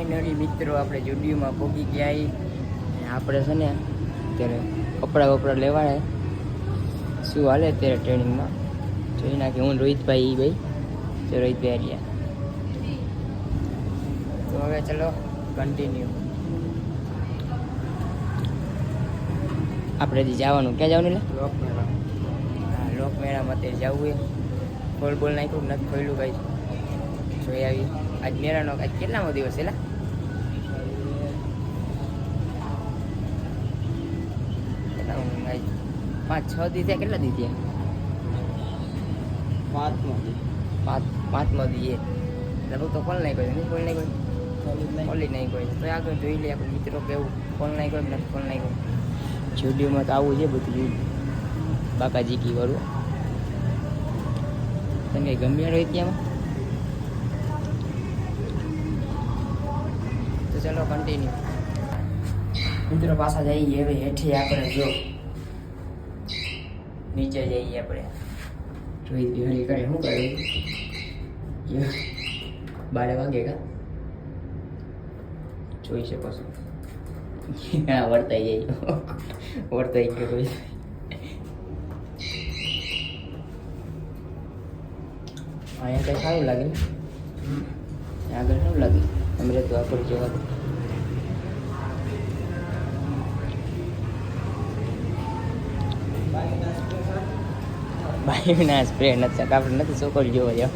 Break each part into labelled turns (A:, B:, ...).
A: Finally મિત્રો આપણે જુડિયોમાં પહોંચી ગયા. આપણે છે ને અત્યારે કપડાં લેવાય શું હાલે અત્યારે ટ્રેનિંગમાં જોઈ નાખી. હું રોહિતભાઈ તો રોહિતભાઈ રહ્યા. તો હવે ચલો કન્ટિન્યુ. આપણે હજી જવાનું ક્યાં જવાનું? લોકમેળા. હા, લોકમેળામાં અત્યારે જવું એ બોલ નાખ્યું નથી ખોલ્યું કાંઈ. જોઈ આવી આજ મેળાનો. આજ કેટલામો દિવસ છે? 5-6 દી થયા. કેટલા દી થયા? પાંચમો દી. લગભગ તો કોલ નહીં કોઈ નહીં, કોલ નહીં કોઈ કોલી નહીં કોઈ. તો આગળ જોઈ લે આપણે મિત્રો કેવું કોલ નહીં કોઈ નથી કોલ નહીં કોઈ. સ્ટુડિયોમાં તો આવું છે બધું બાકાજી કી વાળું. તમે ગમે રહી ત્યાંમાં. તો ચલો કન્ટિન્યુ મિત્રો. પાછા જઈએ હવે હેઠે. આપણે જો નીચે જઈએ આપણે. જોઈ હરી કરે શું કરે? 12 વાગે કા જોઈ શકો છો. હા, વર્તાઈ જાય. વર્તાઈ ગયો કોઈ. અહીંયા કંઈ સારું લાગે. આગળ સારું લાગે. અમરે તો આગળ જવા. બાઈના સ્પ્રે નથી આપણે નથી છોકરી જોવા જાવ.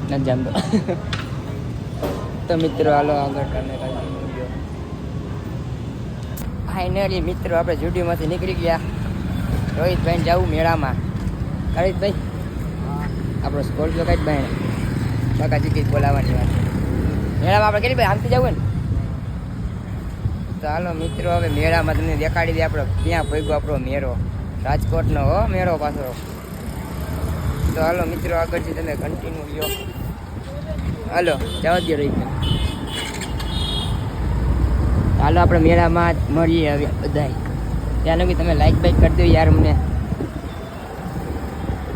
A: નથી જામતો. તો મિત્રો હાલો આગળ તમે ફાઇનલી મિત્રો આપણે જુડીઓમાંથી નીકળી ગયા. રોહિતભાઈને જવું મેળામાં. રોહિતભાઈ આપણો સ્કોર્પિયો કાંઈ જ બાય બાકાજી કંઈક બોલાવવાની વાત. મેળામાં આપણે કેટલી ભાઈ આમથી જવું ને. તો હાલો મિત્રો હવે મેળામાં તમને દેખાડી દે આપણે ક્યાં ભેગો આપણો મેળો. રાજકોટનો હો મેળો પાછો. તો હાલો મિત્રો આગળથી તમે કન્ટિન્યુ લ્યો. હાલો જવા દો રોહિતભાઈ. હાલો આપણે મેળામાં મળીએ હવે બધાય. ત્યાં લગી તમે લાઈક બાઈક કરી દો યાર અમને.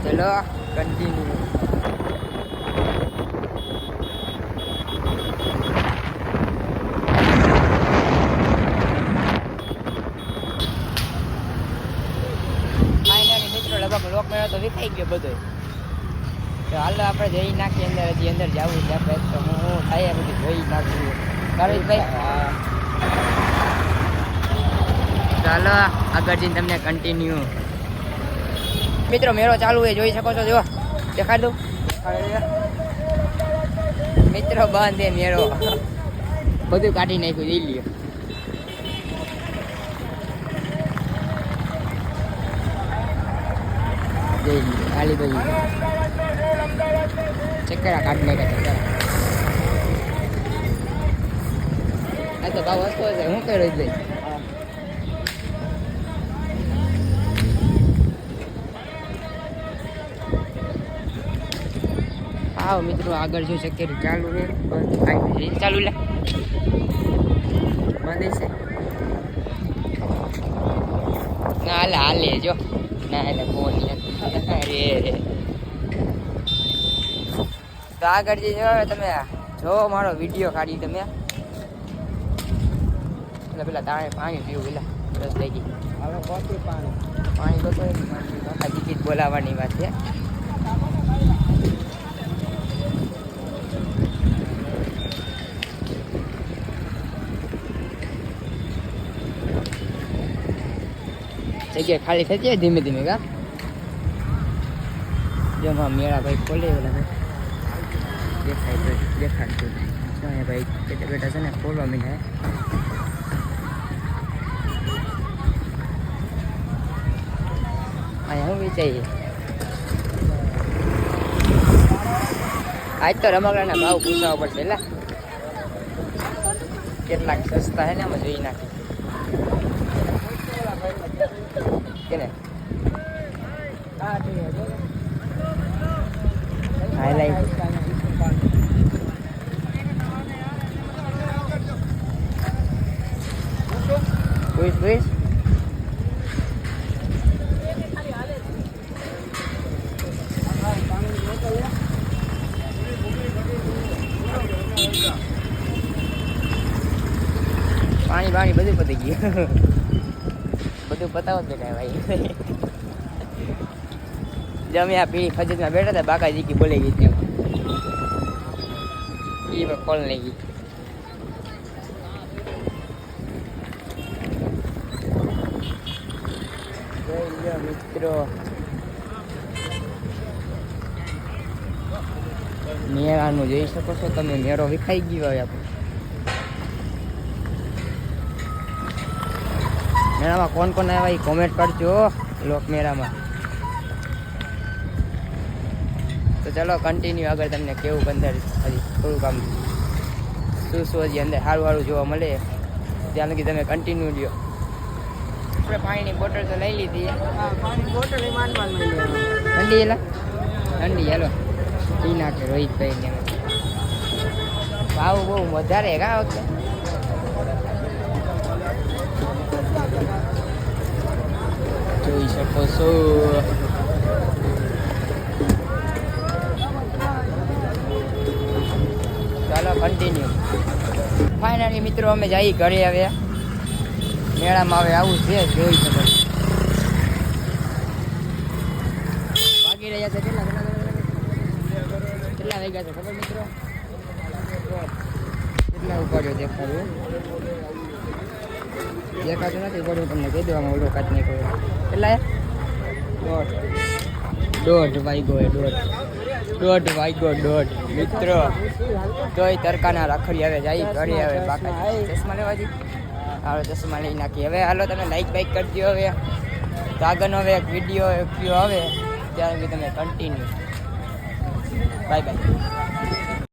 A: ચલો કન્ટિન્યુ. ફાઇનલી મિત્રો લગભગ લોકમેળો તો વિખાઈ ગયો બધો. તો હાલો આપણે જઈ નાખીએ અંદર. હજી અંદર જવું છે આપણે. તો હું થાય બધું જોઈ નાખું. ભાઈ ચાલો આગળ જઈને તમને કન્ટિન્યુ. મિત્રો મેળો ચાલુ હોય જોઈ શકો છો. જો દેખાડ દઉં મિત્રો. બંધ એ મેળો બધું કાઢી નાખ્યું. જઈ લ્યો. જઈ લ્યો ખાલી ભાઈ ચક્કરા કાઢી નાખ્યા. ચક્કરા આ તો ભાવ વસ્તુ છે. હું કઈ રહી જઈ. આવો મિત્રો આગળ જો શક્ય ચાલુ છે. બંધ ચાલુ લે બંધ છે ના હાલે હાલે જો ના એટલે ફોન અરે તો આગળ જે જો તમે જો મારો વિડીયો કાઢી તમે. એટલે પેલા તાણે પાણી પીવું. પેલા રસ થઈ ગઈ. હવે કોફી પાણી તો કાકા ટિકિટ બોલાવવાની વાત છે. જગ્યા ખાલી થઈ જાય ધીમે ધીમે કા. જેમાં મેળા ભાઈ ખોલે દેખાડતું ભાઈ બેઠા બેઠા છે ને ખોલવા મીઠા. અહીંયા હું વિચારીએ આજ તો રમકડાના ભાવ પૂછવા પડશે. એટલે કેટલાક સસ્તા હે ને અમે જોઈ નાખી. કેને હાઈલાઈટ જોઈશ પાણી પાણી બધું પતી ગયું બધું પતાવો જ કાંઈ ભાઈ જમે આ પીણી ફજતમાં બેઠા હતા બાકા જીકી બોલી ગઈ હતી એ પણ કોલ નહીં ગઈ જોઈ લો મિત્રો મેળાનું જોઈ શકો છો તમે મેળો વિખાઈ ગયો હોય આપણે મેળામાં કોણ કોણ આવ્યા એ કોમેન્ટ કરજો લોક મેળામાં તો ચલો કન્ટિન્યુ આગળ તમને કેવું અંદર હજી થોડુંક આમ શું હજી અંદર સારું સારું જોવા મળે ત્યાં લગી તમે કન્ટિન્યુ લ્યો આપણે પાણીની બોટલ તો લઈ લીધી પાણીની બોટલ ઠંડી એલા ઠંડી હેલો પી નાખે રોહિતભાઈ ને ભાવ બહુ વધારે કા વખતે જોઈ શકો છો ચાલો કન્ટિન્યુ ફાઇનલી મિત્રો અમે જઈ ઘરે આવ્યા મેળામાં હવે આવું છે જોઈ શકો વાગી રહ્યા છે કેટલા વાગ્યા છે ખબર મિત્રો કેટલા ઉપાડ્યો દેખાડ્યો દેખાતું નથી પડ્યું તમને કહી દેવામાં ઓલો કાચ નહીં કહ્યું કેટલા દોઢ વાગ્યો મિત્રો તોય તરકાના રાખડી હવે જાય ઘરે હવે બાકા ચશ્મા લેવાથી હવે ચશ્મા લઈ નાખી હવે હાલો તમે લાઈક બાઈક કરજો હવે તો આગળનો હવે એક વિડીયો આવે ત્યારે તમે કન્ટિન્યુ બાય બાય